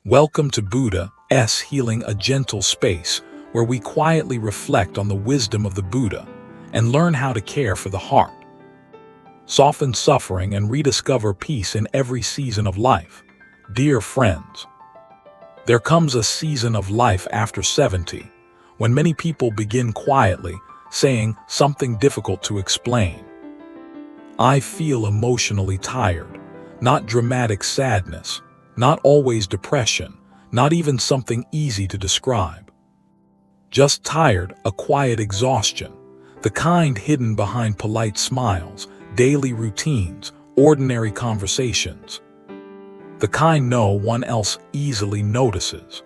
Welcome to Buddha's Healing, a gentle space where we quietly reflect on the wisdom of the Buddha and learn how to care for the heart, soften suffering, and rediscover peace in every season of life. Dear friends, there comes a season of life after 70 when many people begin quietly saying something difficult to explain. I feel emotionally tired, not dramatic sadness, not always depression, not even something easy to describe. Just tired, a quiet exhaustion, the kind hidden behind polite smiles, daily routines, ordinary conversations. The kind no one else easily notices.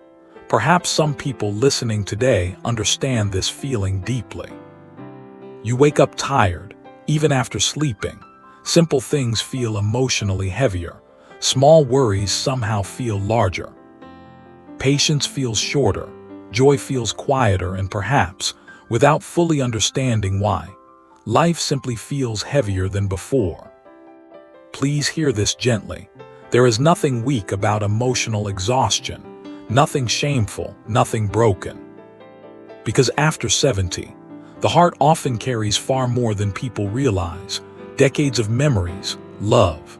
Perhaps some people listening today understand this feeling deeply. You wake up tired, even after sleeping. Simple things feel emotionally heavier. Small worries somehow feel larger. Patience feels shorter. Joy feels quieter, and perhaps, without fully understanding why, life simply feels heavier than before. Please hear this gently. There is nothing weak about emotional exhaustion, nothing shameful, nothing broken. Because after 70, the heart often carries far more than people realize. Decades of memories, love,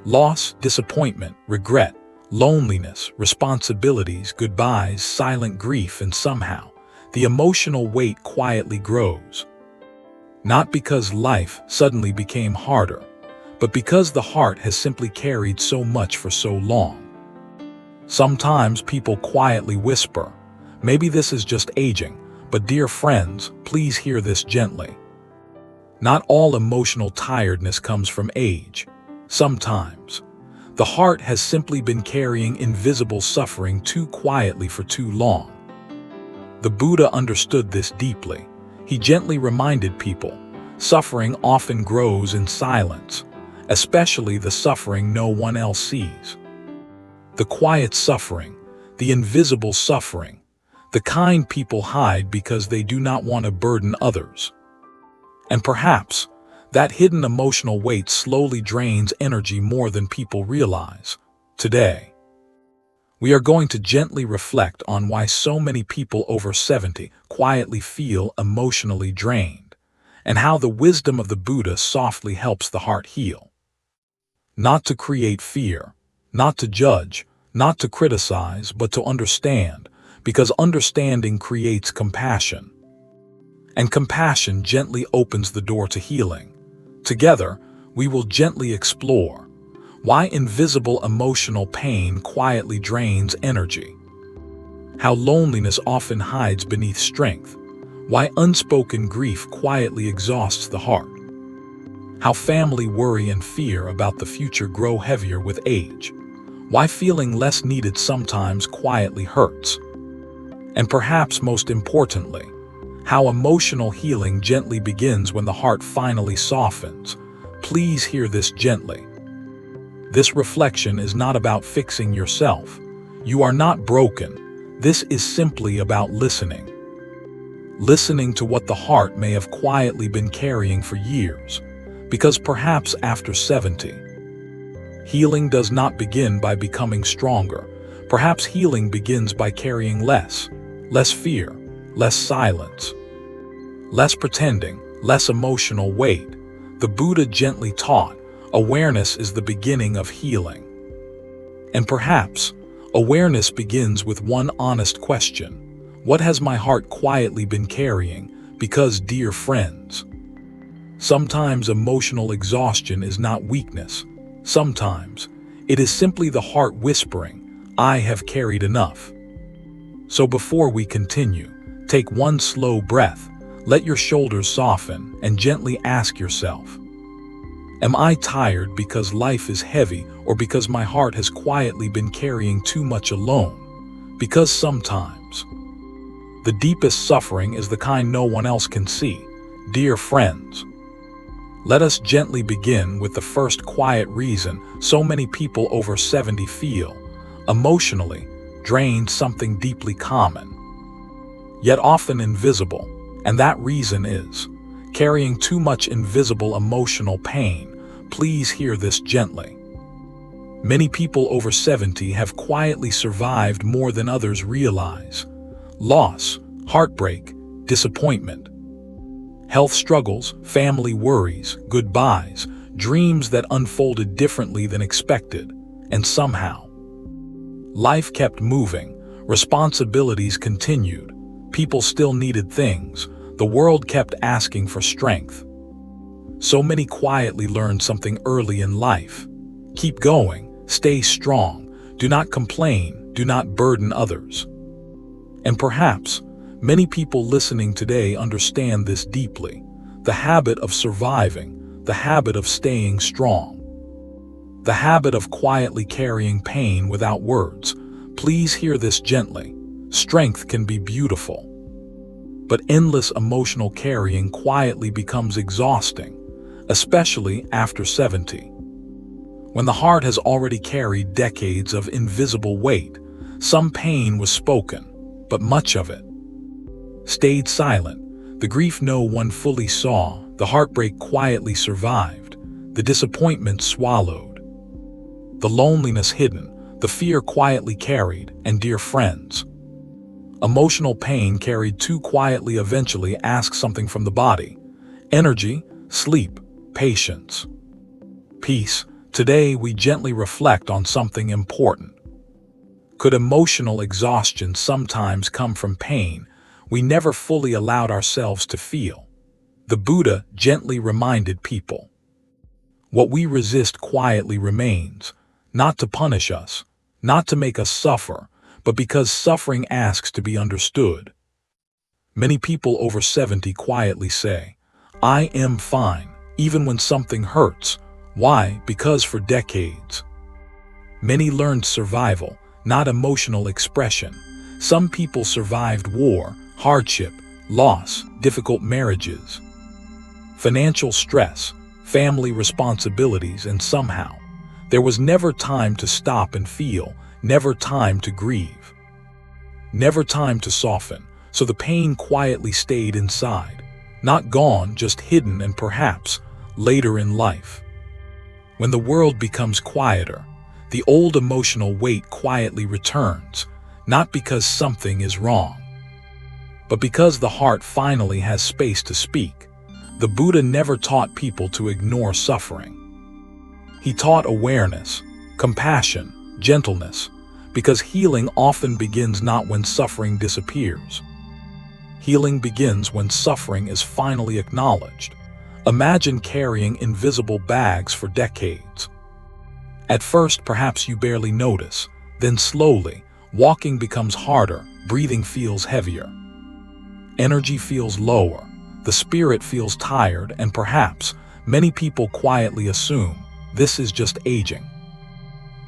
loss, disappointment, regret, loneliness, responsibilities, goodbyes, silent grief, and somehow, the emotional weight quietly grows. Not because life suddenly became harder, but because the heart has simply carried so much for so long. Sometimes people quietly whisper, maybe this is just aging, but dear friends, please hear this gently. Not all emotional tiredness comes from age. Sometimes, the heart has simply been carrying invisible suffering too quietly for too long. The Buddha understood this deeply. He gently reminded people, suffering often grows in silence, especially the suffering no one else sees. The quiet suffering, the invisible suffering, the kind people hide because they do not want to burden others. And perhaps, that hidden emotional weight slowly drains energy more than people realize. Today, we are going to gently reflect on why so many people over 70 quietly feel emotionally drained, and how the wisdom of the Buddha softly helps the heart heal. Not to create fear, not to judge, not to criticize, but to understand, because understanding creates compassion. And compassion gently opens the door to healing. Together, we will gently explore why invisible emotional pain quietly drains energy, how loneliness often hides beneath strength, why unspoken grief quietly exhausts the heart, how family worry and fear about the future grow heavier with age, why feeling less needed sometimes quietly hurts, and perhaps most importantly, how emotional healing gently begins when the heart finally softens. Please hear this gently. This reflection is not about fixing yourself. You are not broken. This is simply about listening. Listening to what the heart may have quietly been carrying for years. Because perhaps after 70, healing does not begin by becoming stronger. Perhaps healing begins by carrying less fear, less silence, less pretending, less emotional weight. The Buddha gently taught, awareness is the beginning of healing. And perhaps, awareness begins with one honest question. What has my heart quietly been carrying? Because, dear friends, sometimes emotional exhaustion is not weakness. Sometimes, it is simply the heart whispering, I have carried enough. So before we continue, take one slow breath, let your shoulders soften, and gently ask yourself, am I tired because life is heavy, or because my heart has quietly been carrying too much alone? Because sometimes, the deepest suffering is the kind no one else can see. Dear friends, let us gently begin with the first quiet reason so many people over 70 feel emotionally drained, something deeply common, yet often invisible, and that reason is carrying too much invisible emotional pain. Please hear this gently. Many people over 70 have quietly survived more than others realize. Loss, heartbreak, disappointment, health struggles, family worries, goodbyes, dreams that unfolded differently than expected, and somehow, life kept moving, responsibilities continued, people still needed things, the world kept asking for strength. So many quietly learned something early in life. Keep going, stay strong, do not complain, do not burden others. And perhaps, many people listening today understand this deeply. The habit of surviving, the habit of staying strong, the habit of quietly carrying pain without words. Please hear this gently. Strength can be beautiful, but endless emotional carrying quietly becomes exhausting, especially after 70. When the heart has already carried decades of invisible weight, some pain was spoken, but much of it stayed silent. The grief no one fully saw, the heartbreak quietly survived, the disappointment swallowed, the loneliness hidden, the fear quietly carried, and dear friends, emotional pain carried too quietly eventually asks something from the body. Energy, sleep, patience, peace. Today we gently reflect on something important. Could emotional exhaustion sometimes come from pain we never fully allowed ourselves to feel? The Buddha gently reminded people, what we resist quietly remains, not to punish us, not to make us suffer, but because suffering asks to be understood. Many people over 70 quietly say, I am fine, even when something hurts. Why? Because for decades, many learned survival, not emotional expression. Some people survived war, hardship, loss, difficult marriages, financial stress, family responsibilities, and somehow, there was never time to stop and feel, never time to grieve, never time to soften, so the pain quietly stayed inside, not gone, just hidden, and perhaps, later in life, when the world becomes quieter, the old emotional weight quietly returns, not because something is wrong, but because the heart finally has space to speak. The Buddha never taught people to ignore suffering. He taught awareness, compassion, gentleness, because healing often begins not when suffering disappears. Healing begins when suffering is finally acknowledged. Imagine carrying invisible bags for decades. At first, perhaps you barely notice. Then slowly, walking becomes harder, breathing feels heavier. Energy feels lower, the spirit feels tired, and perhaps many people quietly assume this is just aging.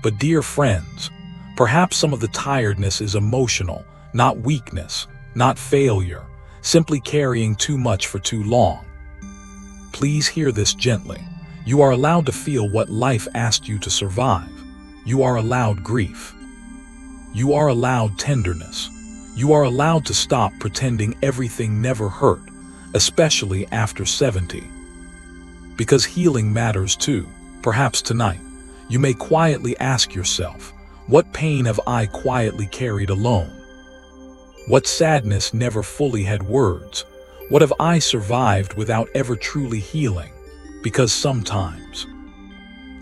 But dear friends, perhaps some of the tiredness is emotional, not weakness, not failure, simply carrying too much for too long. Please hear this gently. You are allowed to feel what life asked you to survive. You are allowed grief. You are allowed tenderness. You are allowed to stop pretending everything never hurt, especially after 70. Because healing matters too. Perhaps tonight, you may quietly ask yourself, what pain have I quietly carried alone? What sadness never fully had words? What have I survived without ever truly healing? Because sometimes,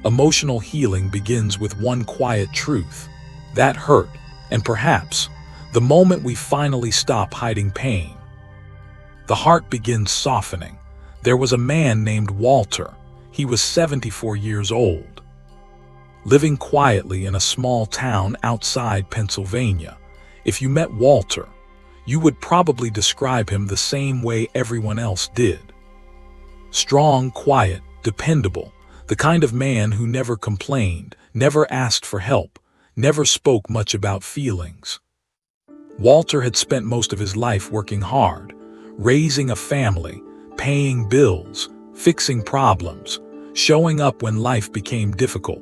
emotional healing begins with one quiet truth. That hurt, and perhaps, the moment we finally stop hiding pain, the heart begins softening. There was a man named Walter. He was 74 years old, living quietly in a small town outside Pennsylvania. If you met Walter, you would probably describe him the same way everyone else did. Strong, quiet, dependable, the kind of man who never complained, never asked for help, never spoke much about feelings. Walter had spent most of his life working hard, raising a family, paying bills, fixing problems, showing up when life became difficult.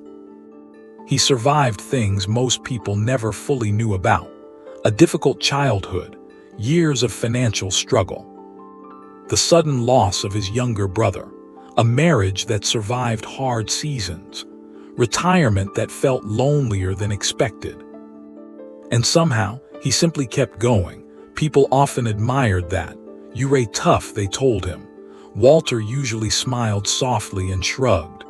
He survived things most people never fully knew about: a difficult childhood, years of financial struggle, the sudden loss of his younger brother, a marriage that survived hard seasons, retirement that felt lonelier than expected. And somehow, he simply kept going. People often admired that. "You're tough," they told him. Walter usually smiled softly and shrugged.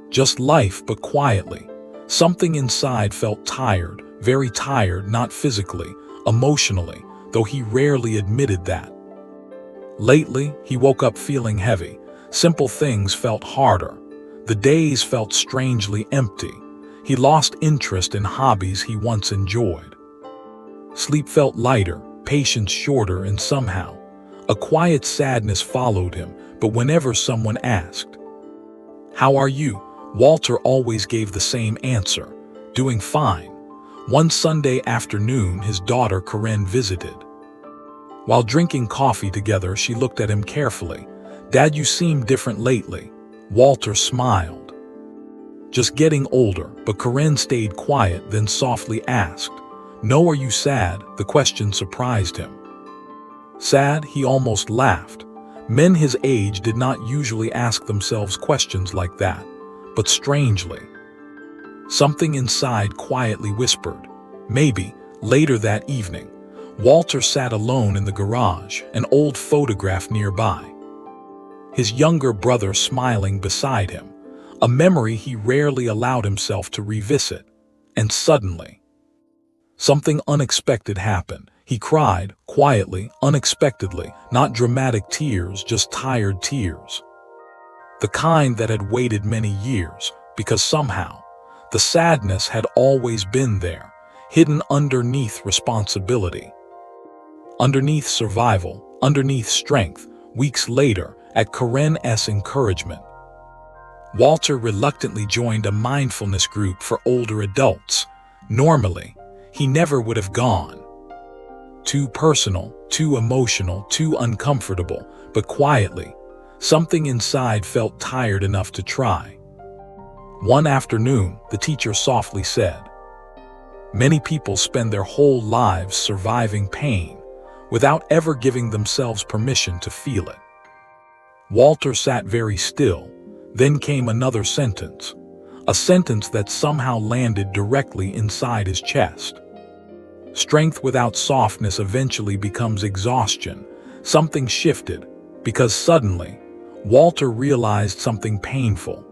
Just life, but quietly. Something inside felt tired, very tired, not physically, emotionally, though he rarely admitted that. Lately, he woke up feeling heavy. Simple things felt harder. The days felt strangely empty. He lost interest in hobbies he once enjoyed. Sleep felt lighter, patience shorter, and somehow, a quiet sadness followed him. But whenever someone asked, "How are you?" Walter always gave the same answer: "Doing fine." One Sunday afternoon, his daughter Corinne visited. While drinking coffee together, she looked at him carefully. "Dad, you seem different lately." Walter smiled. "Just getting older," but Corinne stayed quiet, then softly asked, "No, are you sad?" The question surprised him. Sad? He almost laughed. Men his age did not usually ask themselves questions like that. But strangely, something inside quietly whispered, maybe. Later that evening, Walter sat alone in the garage, an old photograph nearby. His younger brother smiling beside him, a memory he rarely allowed himself to revisit. And suddenly, something unexpected happened. He cried, quietly, unexpectedly, not dramatic tears, just tired tears. The kind that had waited many years, because somehow, the sadness had always been there, hidden underneath responsibility, underneath survival, underneath strength. Weeks later, at Corinne's encouragement, Walter reluctantly joined a mindfulness group for older adults. Normally, he never would have gone. Too personal, too emotional, too uncomfortable, but quietly, something inside felt tired enough to try. One afternoon, the teacher softly said, "Many people spend their whole lives surviving pain without ever giving themselves permission to feel it." Walter sat very still. Then came another sentence, a sentence that somehow landed directly inside his chest. Strength without softness eventually becomes exhaustion. Something shifted, because suddenly, Walter realized something painful.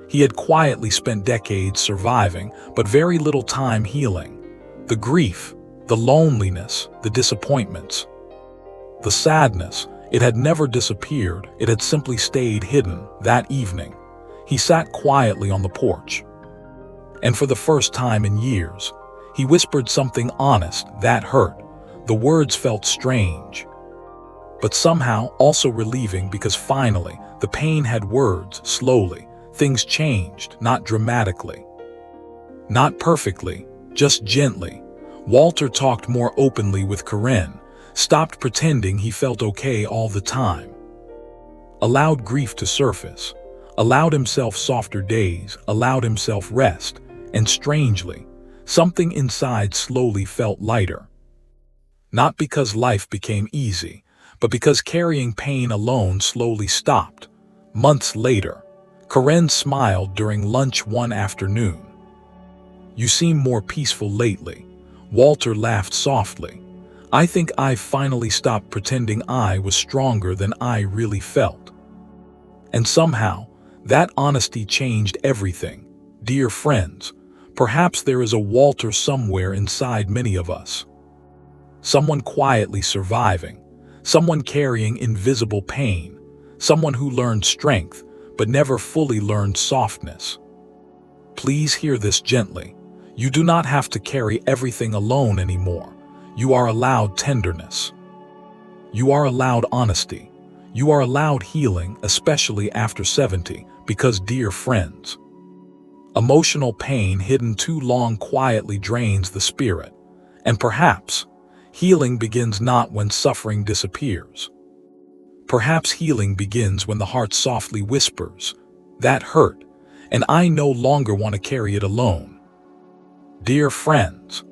He had quietly spent decades surviving, but very little time healing. The grief, the loneliness, the disappointments, the sadness, it had never disappeared, it had simply stayed hidden. That evening, he sat quietly on the porch. And for the first time in years, he whispered something honest that hurt. The words felt strange, but somehow also relieving, because finally, the pain had words. Slowly, things changed, not dramatically, not perfectly, just gently. Walter talked more openly with Corinne, stopped pretending he felt okay all the time, allowed grief to surface, allowed himself softer days, allowed himself rest, and strangely, something inside slowly felt lighter. Not because life became easy, but because carrying pain alone slowly stopped. Months later, Corinne smiled during lunch one afternoon. "You seem more peaceful lately." Walter laughed softly. "I think I finally stopped pretending I was stronger than I really felt." And somehow, that honesty changed everything. Dear friends, perhaps there is a Walter somewhere inside many of us. Someone quietly surviving, someone carrying invisible pain, someone who learned strength but never fully learned softness. Please hear this gently. You do not have to carry everything alone anymore. You are allowed tenderness. You are allowed honesty. You are allowed healing, especially after 70, because, dear friends, emotional pain hidden too long quietly drains the spirit. And perhaps, healing begins not when suffering disappears. Perhaps healing begins when the heart softly whispers, "That hurt, and I no longer want to carry it alone." Dear friends,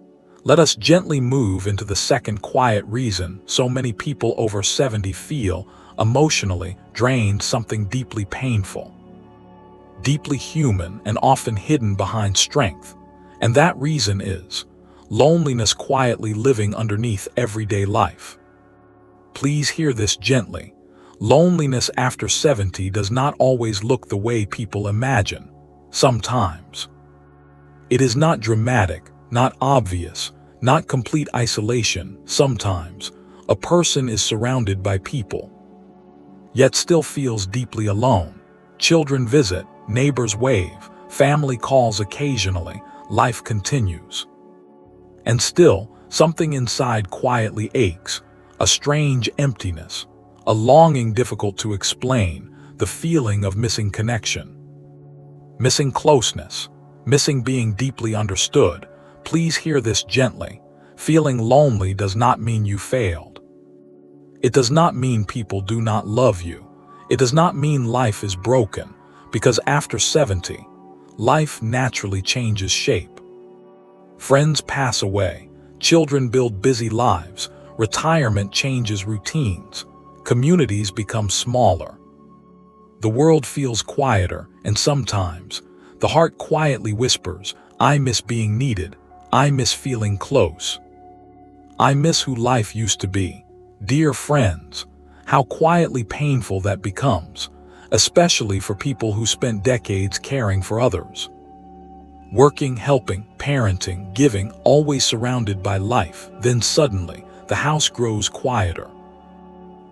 let us gently move into the second quiet reason so many people over 70 feel emotionally drained: something deeply painful. deeply human and often hidden behind strength. And that reason is loneliness quietly living underneath everyday life. Please hear this gently. Loneliness after 70 does not always look the way people imagine. Sometimes. It is not dramatic, not obvious, not complete isolation. Sometimes, a person is surrounded by people, yet still feels deeply alone. Children visit, neighbors wave, family calls occasionally, life continues. And still, something inside quietly aches, a strange emptiness, a longing difficult to explain, the feeling of missing connection, missing closeness, missing being deeply understood. Please hear this gently. Feeling lonely does not mean you failed. It does not mean people do not love you. It does not mean life is broken, because after 70, life naturally changes shape. Friends pass away, children build busy lives, retirement changes routines, communities become smaller. The world feels quieter, and sometimes, the heart quietly whispers, I miss being needed, I miss feeling close. I miss who life used to be. Dear friends, how quietly painful that becomes, especially for people who spent decades caring for others. Working, helping, parenting, giving, always surrounded by life. Then suddenly, the house grows quieter.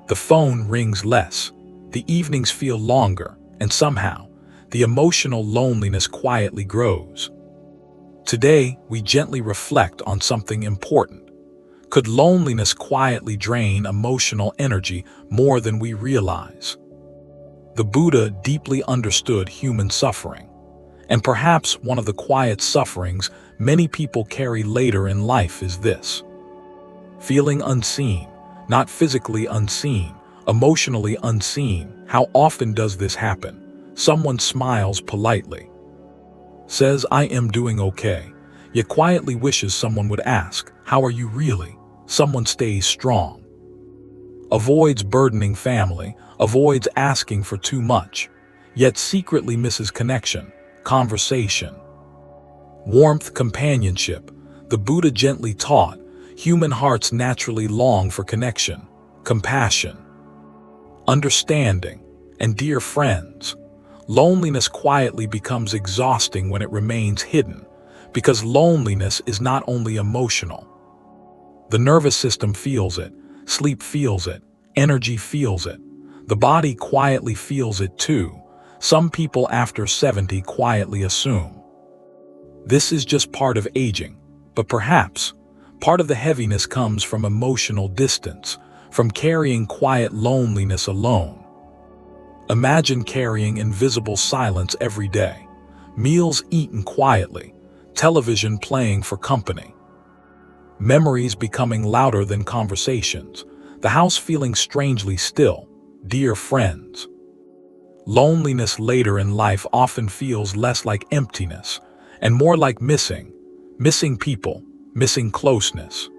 The phone rings less, the evenings feel longer, and somehow, the emotional loneliness quietly grows. Today, we gently reflect on something important. Could loneliness quietly drain emotional energy more than we realize? The Buddha deeply understood human suffering, and perhaps one of the quiet sufferings many people carry later in life is this: feeling unseen, not physically unseen, emotionally unseen. How often does this happen? Someone smiles politely, says, I am doing okay, yet quietly wishes someone would ask, how are you really? Someone stays strong, avoids burdening family, avoids asking for too much, yet secretly misses connection, conversation, warmth, companionship. The Buddha gently taught, human hearts naturally long for connection, compassion, understanding, and dear friends. Loneliness quietly becomes exhausting when it remains hidden, because loneliness is not only emotional. The nervous system feels it, sleep feels it, energy feels it. The body quietly feels it too. Some people after 70 quietly assume this is just part of aging, but perhaps part of the heaviness comes from emotional distance, from carrying quiet loneliness alone. Imagine carrying invisible silence every day, meals eaten quietly, television playing for company, memories becoming louder than conversations, the house feeling strangely still. Dear friends, loneliness later in life often feels less like emptiness and more like missing people, missing closeness,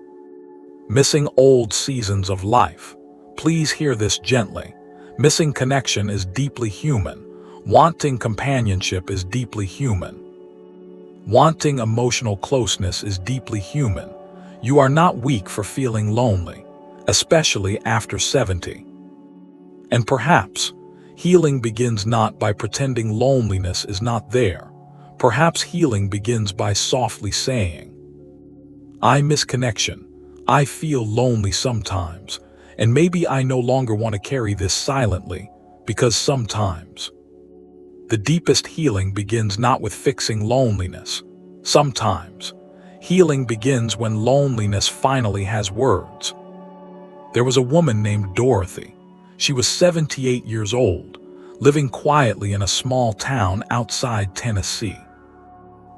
missing old seasons of life. Please hear this gently. Missing connection is deeply human. Wanting companionship is deeply human. Wanting emotional closeness is deeply human. You are not weak for feeling lonely, especially after 70. And perhaps, healing begins not by pretending loneliness is not there. Perhaps healing begins by softly saying, I miss connection. I feel lonely sometimes, and maybe I no longer want to carry this silently, because sometimes the deepest healing begins not with fixing loneliness. Sometimes, healing begins when loneliness finally has words. There was a woman named Dorothy. She was 78 years old, living quietly in a small town outside Tennessee.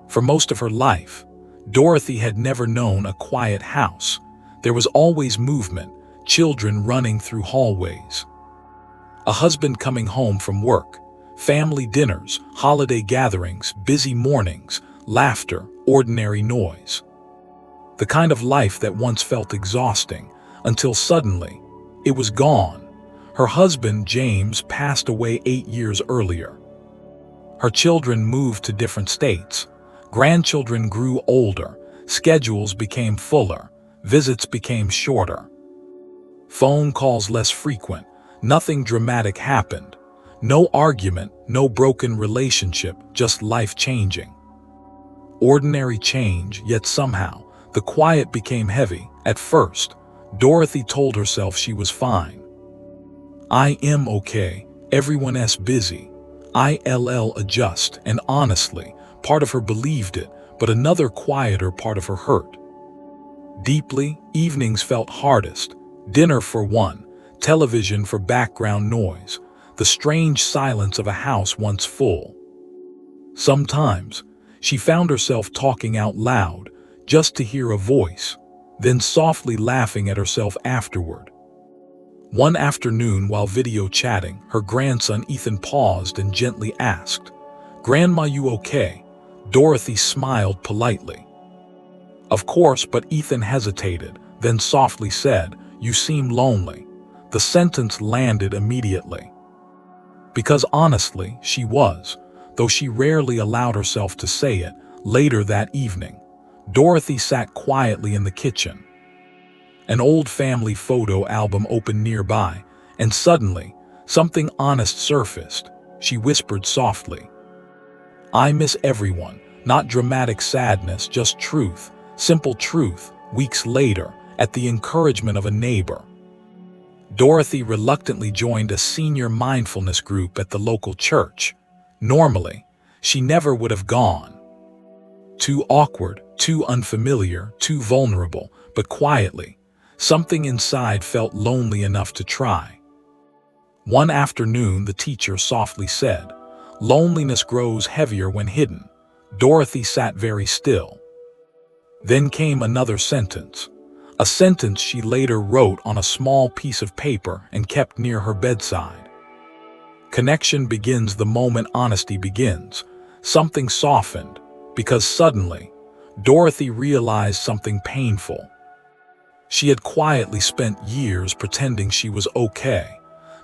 For most of her life, Dorothy had never known a quiet house. There was always movement, children running through hallways, a husband coming home from work, family dinners, holiday gatherings, busy mornings, laughter, ordinary noise. The kind of life that once felt exhausting, until suddenly, it was gone. Her husband, James, passed away 8 years earlier. Her children moved to different states. Grandchildren grew older. Schedules became fuller. Visits became shorter. Phone calls less frequent. Nothing dramatic happened. No argument, no broken relationship, just life changing. Ordinary change, yet somehow, the quiet became heavy. At first, Dorothy told herself she was fine. I am okay, everyone else busy. ILL adjust, and honestly, part of her believed it, but another quieter part of her hurt. Deeply, evenings felt hardest. Dinner for one, television for background noise, the strange silence of a house once full. Sometimes, she found herself talking out loud, just to hear a voice, then softly laughing at herself afterward. One afternoon while video chatting, her grandson Ethan paused and gently asked, "Grandma, you okay?" Dorothy smiled politely. Of course, but Ethan hesitated, then softly said, "You seem lonely." The sentence landed immediately. Because honestly, she was, though she rarely allowed herself to say it. Later that evening, Dorothy sat quietly in the kitchen. An old family photo album opened nearby, and suddenly, something honest surfaced. She whispered softly, "I miss everyone," not dramatic sadness, just truth, simple truth. Weeks later, at the encouragement of a neighbor, Dorothy reluctantly joined a senior mindfulness group at the local church. Normally, she never would have gone. Too awkward, too unfamiliar, too vulnerable, but quietly, something inside felt lonely enough to try. One afternoon, the teacher softly said, "Loneliness grows heavier when hidden." Dorothy sat very still. Then came another sentence, a sentence she later wrote on a small piece of paper and kept near her bedside. Connection begins the moment honesty begins. Something softened, because suddenly, Dorothy realized something painful. She had quietly spent years pretending she was okay,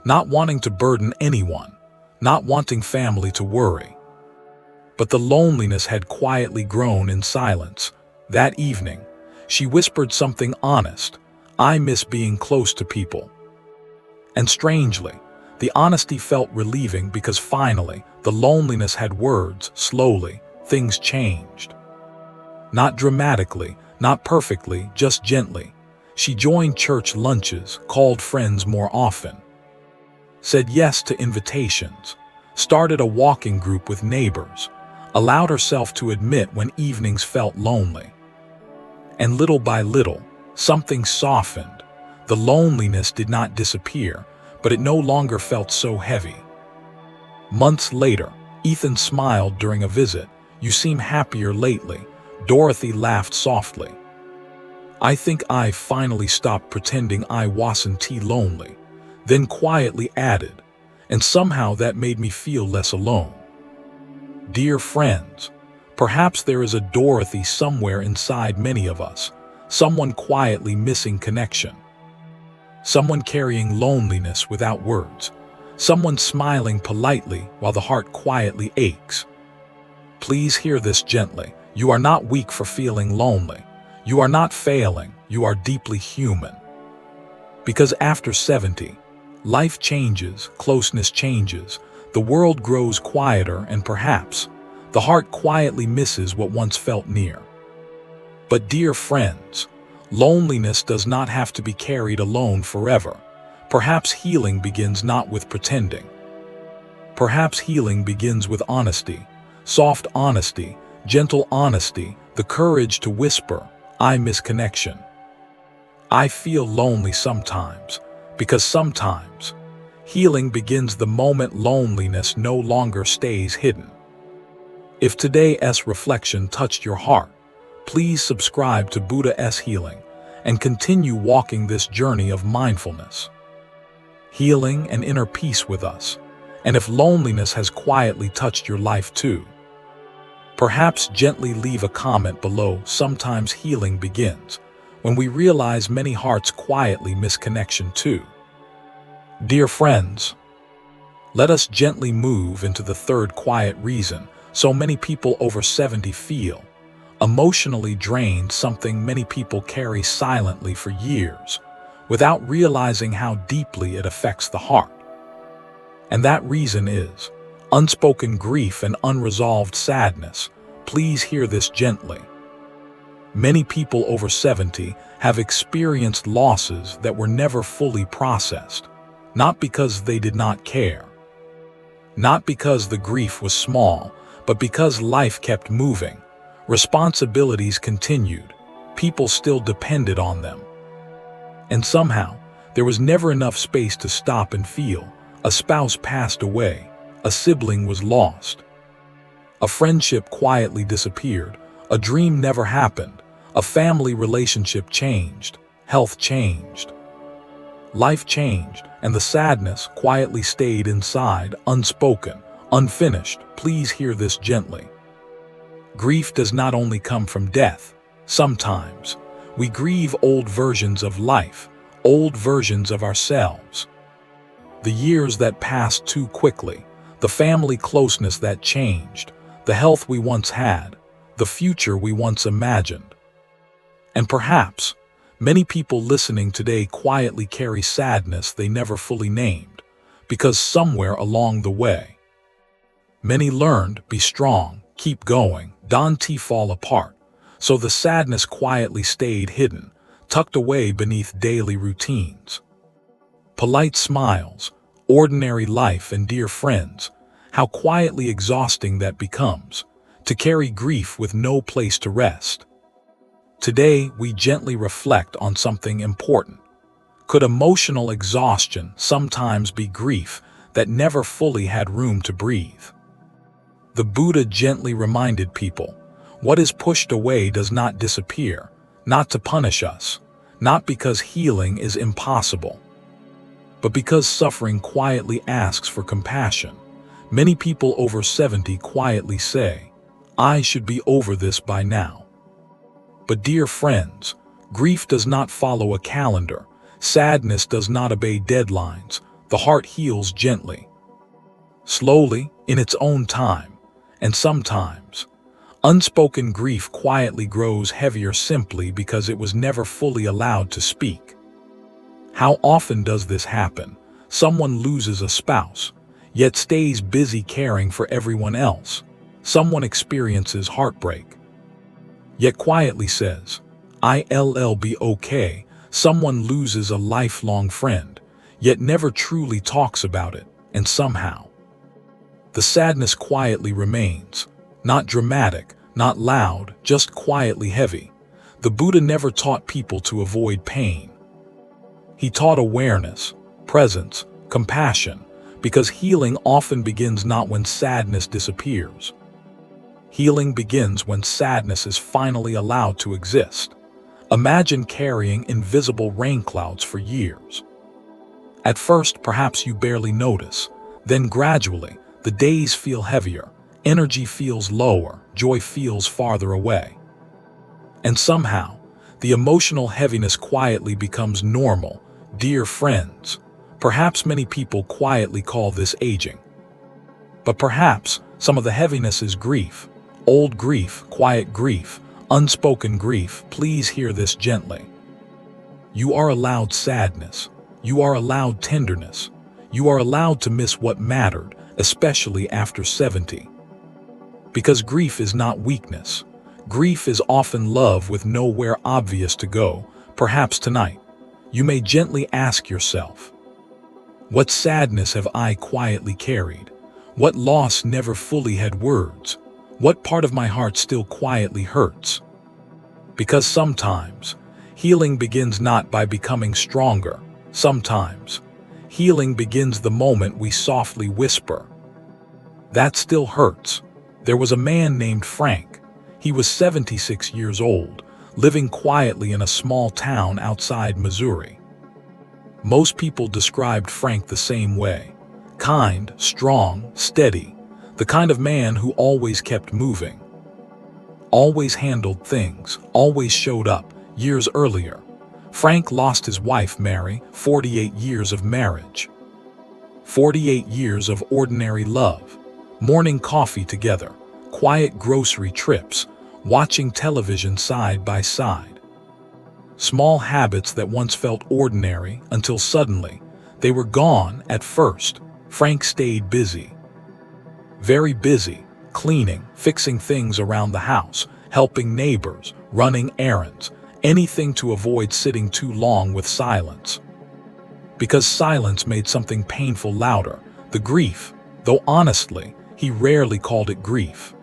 not wanting to burden anyone, not wanting family to worry. But the loneliness had quietly grown in silence. That evening, she whispered something honest, "I miss being close to people." And strangely, the honesty felt relieving because finally, the loneliness had words. Slowly, things changed. Not dramatically, not perfectly, just gently. She joined church lunches, called friends more often, said yes to invitations, started a walking group with neighbors, allowed herself to admit when evenings felt lonely. And little by little, something softened. The loneliness did not disappear, but it no longer felt so heavy. Months later, Ethan smiled during a visit. "You seem happier lately." Dorothy laughed softly. "I think I finally stopped pretending I wasn't too lonely." Then quietly added, "And somehow that made me feel less alone." Dear friends, perhaps there is a Dorothy somewhere inside many of us, someone quietly missing connection, someone carrying loneliness without words, someone smiling politely while the heart quietly aches. Please hear this gently. You are not weak for feeling lonely. You are not failing. You are deeply human. Because after 70, life changes, closeness changes, the world grows quieter, and perhaps the heart quietly misses what once felt near. But dear friends, loneliness does not have to be carried alone forever. Perhaps healing begins not with pretending. Perhaps healing begins with honesty, soft honesty, gentle honesty, the courage to whisper, "I miss connection. I feel lonely sometimes," because sometimes healing begins the moment loneliness no longer stays hidden. If today's reflection touched your heart, please subscribe to Buddha's Healing and continue walking this journey of mindfulness, healing, and inner peace with us. And if loneliness has quietly touched your life too, perhaps gently leave a comment below. Sometimes healing begins when we realize many hearts quietly miss connection too. Dear friends, Let us gently move into the third quiet reason so many people over 70 feel emotionally drained, something many people carry silently for years without realizing how deeply it affects the heart. And that reason is unspoken grief and unresolved sadness. Please hear this gently. Many people over 70 have experienced losses that were never fully processed, not because they did not care, not because the grief was small, but because life kept moving. Responsibilities continued, people still depended on them. And somehow, there was never enough space to stop and feel. A spouse passed away, a sibling was lost, a friendship quietly disappeared, a dream never happened, a family relationship changed, health changed, life changed, and the sadness quietly stayed inside, unspoken, unfinished. Please hear this gently. Grief does not only come from death. Sometimes we grieve old versions of life, old versions of ourselves. The years that passed too quickly, the family closeness that changed, the health we once had, the future we once imagined. And perhaps many people listening today quietly carry sadness they never fully named, because somewhere along the way, many learned, be strong, keep going, don't fall apart. So the sadness quietly stayed hidden, tucked away beneath daily routines. Polite smiles, ordinary life, and dear friends. How quietly exhausting that becomes, to carry grief with no place to rest. Today, we gently reflect on something important. Could emotional exhaustion sometimes be grief that never fully had room to breathe? The Buddha gently reminded people, what is pushed away does not disappear, not to punish us, not because healing is impossible, but because suffering quietly asks for compassion. Many people over 70 quietly say, I should be over this by now. But dear friends, grief does not follow a calendar. Sadness does not obey deadlines. The heart heals gently, slowly, in its own time. And sometimes, unspoken grief quietly grows heavier simply because it was never fully allowed to speak. How often does this happen? Someone loses a spouse, yet stays busy caring for everyone else. Someone experiences heartbreak, yet quietly says, I'll be okay. Someone loses a lifelong friend, yet never truly talks about it, and somehow, the sadness quietly remains, not dramatic, not loud, just quietly heavy. The Buddha never taught people to avoid pain. He taught awareness, presence, compassion, because healing often begins not when sadness disappears. Healing begins when sadness is finally allowed to exist. Imagine carrying invisible rain clouds for years. At first, perhaps you barely notice. Then gradually, the days feel heavier, energy feels lower, joy feels farther away. And somehow, the emotional heaviness quietly becomes normal. Dear friends, perhaps many people quietly call this aging. But perhaps some of the heaviness is grief, old grief, quiet grief, unspoken grief. Please hear this gently. You are allowed sadness. You are allowed tenderness. You are allowed to miss what mattered, especially after 70. Because grief is not weakness. Grief is often love with nowhere obvious to go. Perhaps tonight, you may gently ask yourself, what sadness have I quietly carried? What loss never fully had words? What part of my heart still quietly hurts? Because sometimes, healing begins not by becoming stronger. Sometimes, healing begins the moment we softly whisper, that still hurts. There was a man named Frank. He was 76 years old, living quietly in a small town outside Missouri. Most people described Frank the same way. Kind, strong, steady, the kind of man who always kept moving, always handled things, always showed up. Years earlier, Frank lost his wife Mary, 48 years of marriage. 48 years of ordinary love, morning coffee together, quiet grocery trips, watching television side by side. Small habits that once felt ordinary until suddenly they were gone. At first, Frank stayed busy. Very busy, cleaning, fixing things around the house, helping neighbors, running errands, anything to avoid sitting too long with silence. Because silence made something painful louder, the grief, though honestly, he rarely called it grief.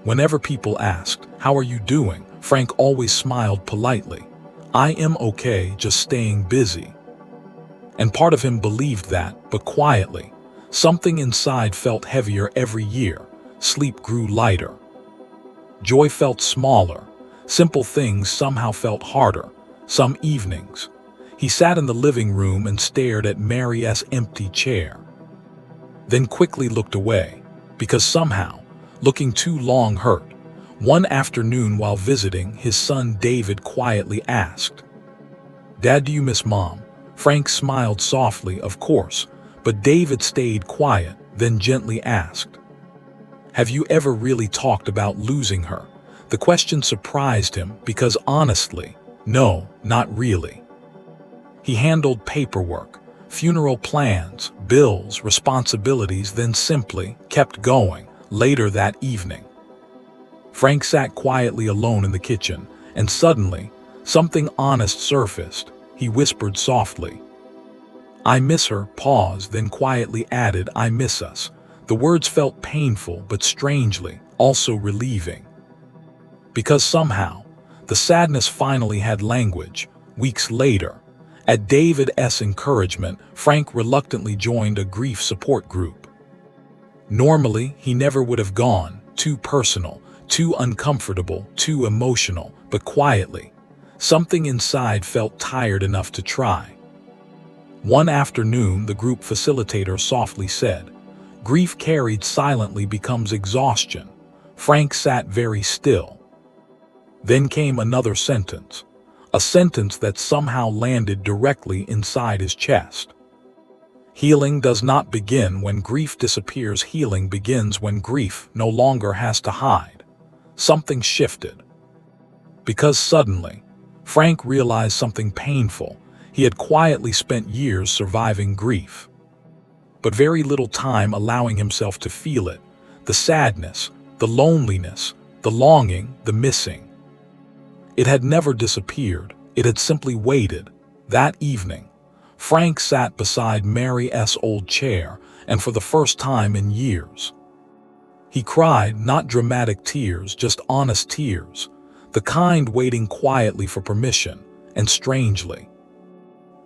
Whenever people asked, "How are you doing?" Frank always smiled politely. "I am okay, just staying busy." And part of him believed that, but quietly, something inside felt heavier every year. Sleep grew lighter. Joy felt smaller. Simple things somehow felt harder. Some evenings, he sat in the living room and stared at Mary's empty chair. Then quickly looked away, because somehow, looking too long hurt. One afternoon while visiting, his son David quietly asked, "Dad, do you miss Mom?" Frank smiled softly, of course, but David stayed quiet, then gently asked, "Have you ever really talked about losing her?" The question surprised him because honestly, no, not really. He handled paperwork, funeral plans, bills, responsibilities, then simply kept going. Later that evening, Frank sat quietly alone in the kitchen, and suddenly, something honest surfaced. He whispered softly, "I miss her," paused, then quietly added, "I miss us." The words felt painful, but strangely, also relieving. Because somehow, the sadness finally had language. Weeks later, at David's encouragement, Frank reluctantly joined a grief support group. Normally, he never would have gone, too personal, too uncomfortable, too emotional, but quietly, something inside felt tired enough to try. One afternoon, the group facilitator softly said, "Grief carried silently becomes exhaustion." Frank sat very still. Then came another sentence, a sentence that somehow landed directly inside his chest. "Healing does not begin when grief disappears. Healing begins when grief no longer has to hide." Something shifted. Because suddenly, Frank realized something painful. He had quietly spent years surviving grief, but very little time allowing himself to feel it. The sadness, the loneliness, the longing, the missing. It had never disappeared. It had simply waited. That evening, Frank sat beside Mary's old chair, and for the first time in years, he cried, not dramatic tears, just honest tears, the kind waiting quietly for permission. And strangely,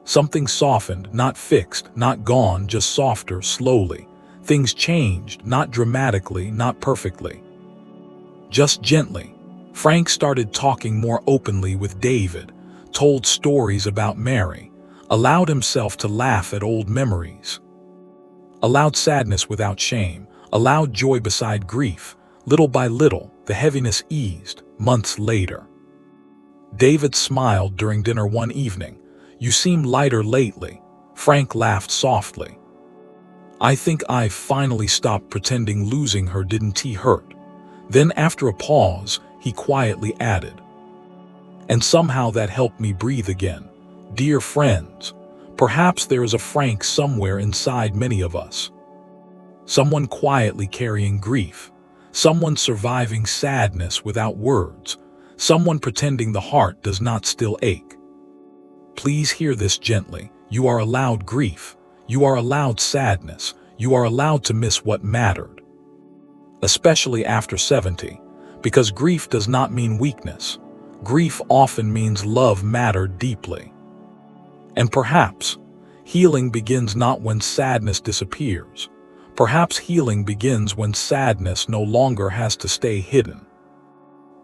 something softened, not fixed, not gone, just softer, slowly. Things changed, not dramatically, not perfectly, just gently. Frank started talking more openly with David, told stories about Mary, allowed himself to laugh at old memories, allowed sadness without shame, allowed joy beside grief. Little by little, the heaviness eased. Months later, David smiled during dinner one evening. "You seem lighter lately." Frank laughed softly. "I think I finally stopped pretending losing her didn't hurt." Then after a pause, he quietly added, "And somehow that helped me breathe again." Dear friends, perhaps there is a Frank somewhere inside many of us. Someone quietly carrying grief, someone surviving sadness without words, someone pretending the heart does not still ache. Please hear this gently. You are allowed grief. You are allowed sadness. You are allowed to miss what mattered. Especially after 70, because grief does not mean weakness. Grief often means love mattered deeply. And perhaps healing begins not when sadness disappears. Perhaps healing begins when sadness no longer has to stay hidden.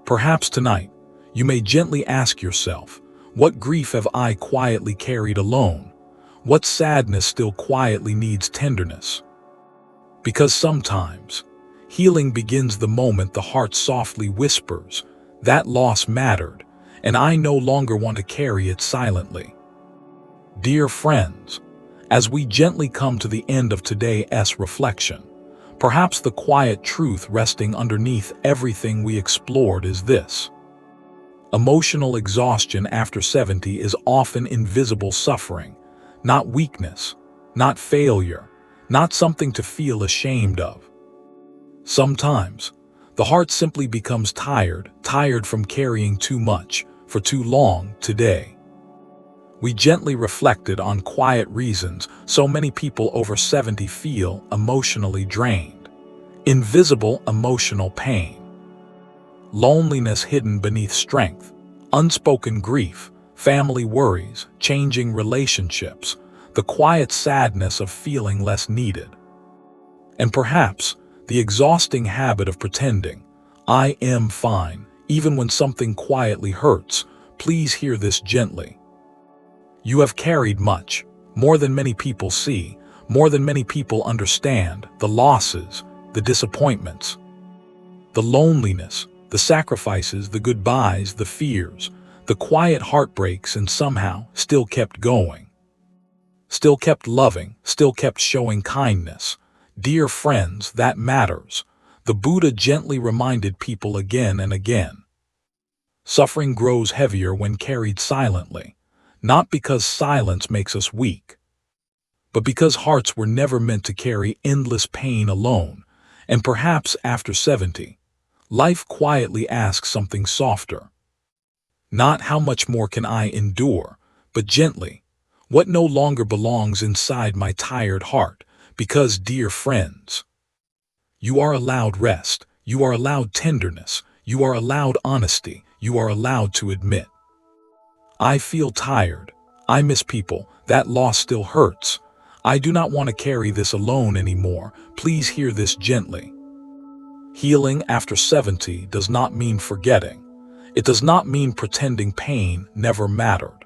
Perhaps tonight, you may gently ask yourself, what grief have I quietly carried alone? What sadness still quietly needs tenderness? Because sometimes, healing begins the moment the heart softly whispers, "That loss mattered, and I no longer want to carry it silently." Dear friends, As we gently come to the end of today's reflection, perhaps the quiet truth resting underneath everything we explored is this. Emotional exhaustion after 70 is often invisible suffering, not weakness, not failure, not something to feel ashamed of. Sometimes, the heart simply becomes tired from carrying too much for too long today. We gently reflected on quiet reasons so many people over 70 feel emotionally drained. Invisible emotional pain. Loneliness hidden beneath strength, unspoken grief, family worries, changing relationships, the quiet sadness of feeling less needed. And perhaps the exhausting habit of pretending, I am fine, even when something quietly hurts. Please hear this gently. You have carried much, more than many people see, more than many people understand, the losses, the disappointments, the loneliness, the sacrifices, the goodbyes, the fears, the quiet heartbreaks, and somehow still kept going. Still kept loving, still kept showing kindness. Dear friends, that matters. The Buddha gently reminded people again and again. Suffering grows heavier when carried silently, not because silence makes us weak, but because hearts were never meant to carry endless pain alone. And perhaps after 70, life quietly asks something softer. Not how much more can I endure, but gently, what no longer belongs inside my tired heart, because, dear friends, you are allowed rest, you are allowed tenderness, you are allowed honesty, you are allowed to admit. I feel tired, I miss people, that loss still hurts. I do not want to carry this alone anymore. Please hear this gently. Healing after 70 does not mean forgetting. It does not mean pretending pain never mattered.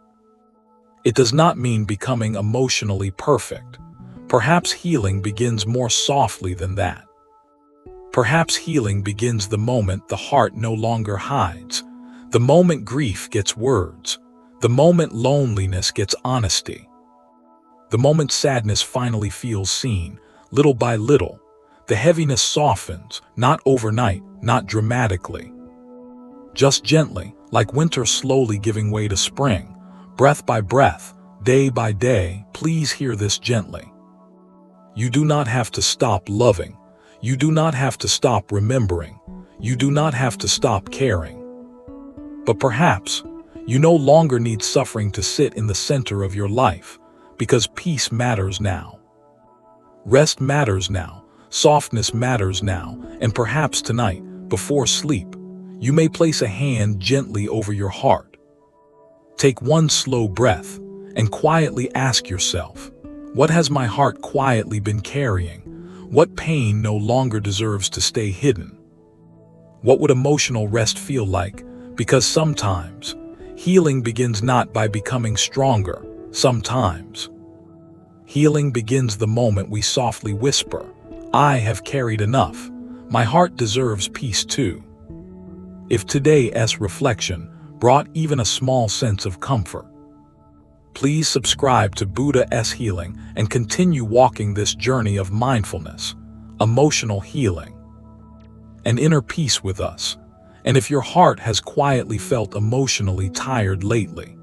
It does not mean becoming emotionally perfect. Perhaps healing begins more softly than that. Perhaps healing begins the moment the heart no longer hides, the moment grief gets words, the moment loneliness gets honesty, the moment sadness finally feels seen. Little by little, the heaviness softens, not overnight, not dramatically. Just gently, like winter slowly giving way to spring, breath by breath, day by day. Please hear this gently. You do not have to stop loving. You do not have to stop remembering. You do not have to stop caring. But perhaps you no longer need suffering to sit in the center of your life, because peace matters now. Rest matters now. Softness matters now. And perhaps tonight, before sleep, you may place a hand gently over your heart. Take one slow breath and quietly ask yourself, what has my heart quietly been carrying? What pain no longer deserves to stay hidden? What would emotional rest feel like? Because sometimes, healing begins not by becoming stronger. Sometimes, healing begins the moment we softly whisper, I have carried enough. My heart deserves peace too. If today's reflection brought even a small sense of comfort, please subscribe to Buddha's Healing and continue walking this journey of mindfulness, emotional healing, and inner peace with us. And if your heart has quietly felt emotionally tired lately,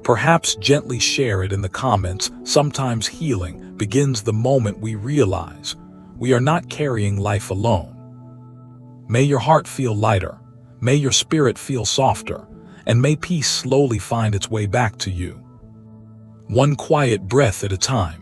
perhaps gently share it in the comments. Sometimes healing begins the moment we realize we are not carrying life alone. May your heart feel lighter, may your spirit feel softer, and may peace slowly find its way back to you. One quiet breath at a time.